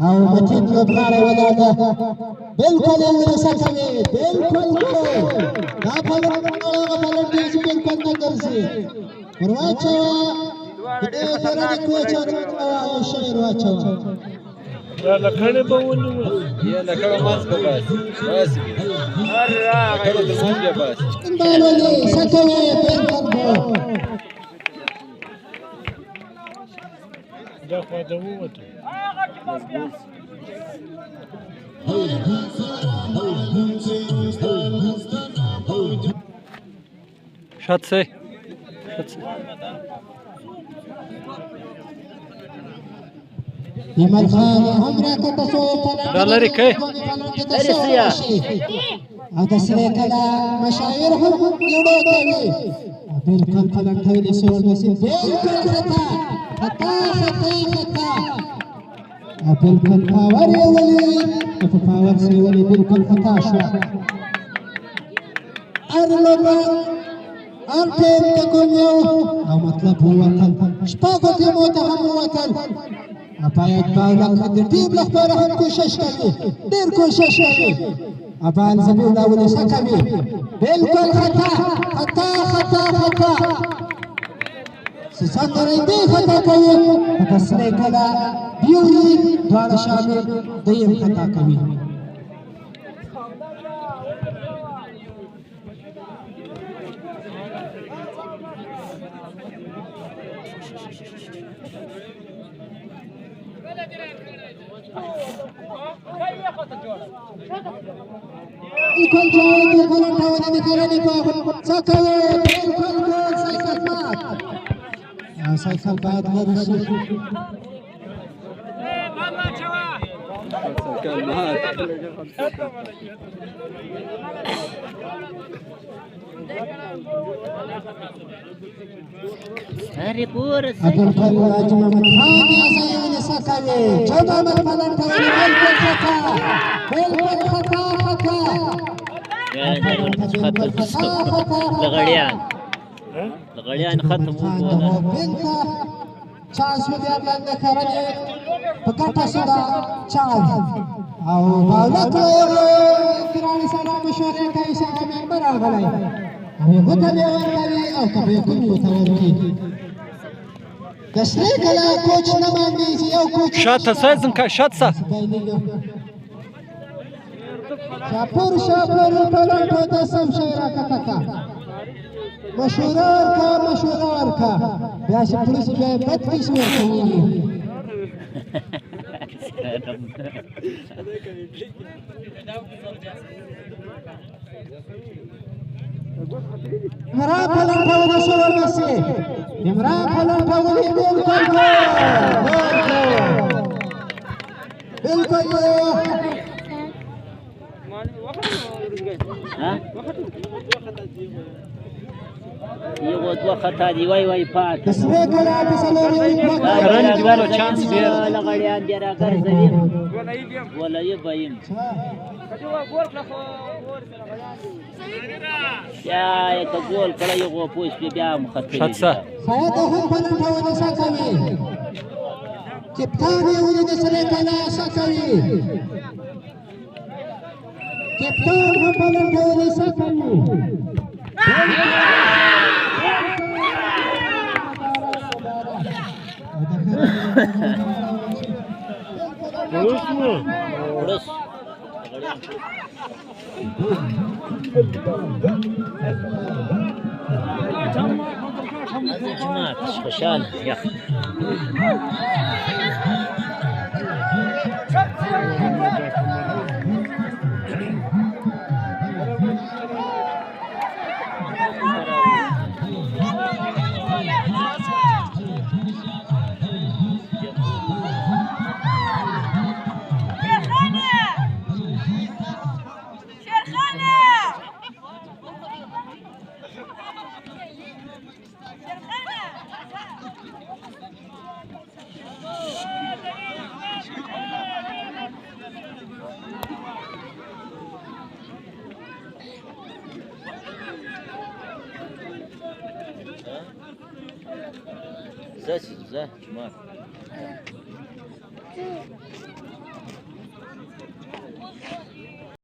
او متین لوبغاړی ولاړ ده بلکل یې ورسوي بلکل دا پلن هغه پلن دی چې بلکل نه ګرځي ور واچوه دې کورنۍ کوچ یو شی ور واچوه دا لکړې به ونیول یا لکړه ماس به بس لکړه تر منځ بیا بس بال ولې څه کوې بلکل دا خوا ته ووتو شات سي ایمل خان هم راکته شو دا لري کې لري سیا او د سره کله مشاعر هم لړو کوي بلکل پلټوي شو نسی بلکل خطا بلکل پاور یې ولي په پاور سي ولي بلکل خطا شو ارلوبا ارتين تكون يو او مطلب هو وطن شپاقو تیمو ته هم وطن باید باولک د ټیم لپاره هم کوشش کوي ډېر کوشش کوي ابان زميو لاولې څه کوي بالکل خطا څنګه دې خطا کوي د سره کلا دیوي دواړه شامل دیم خطا کوي بالکل جوړ دې غلطونه نه کړې په څه کوي بالکل ګول سایکل مات سایکل باید لري شي سایکل مات अरे पूर अब्दुल करीम राज मोहम्मद खान या सही सकावे चौदह मत पलट ठवले बिल्कुल खता لغړیان ختم وګورئ چانس مې بیا د خرنې په کټه سره چانس او باولک ګران سره مشورې کوي چې ممبر راغلی هغه ته به ورکوي او کبه کوم ته ورکوي کسره کله کوچ نه باندې یو کوچ شاته سایزن کا شاتسا شاپور ټولنټو ته سم شي راکټه مشورار کا بیا چې پولیس بیا بد کیس ورکوي مرا پلنټو د شور مسي مرا پلنټو د بالکل ها یو دوه خطا دی وای پات کسره کلا په سلامي کرن دیوالو چانس ډیر لغړیان دی راګرځوي ولا یې بایم یا یک ګول کړه یو پوش بیا مخاطب شاتسا ساید هم پلنټو د ساکوي کپتان یې ولې د سره کلا ساکوي کپتان هم پلنټو د ساکوي ورس جماعة خوشحال يا أخي زي جماعة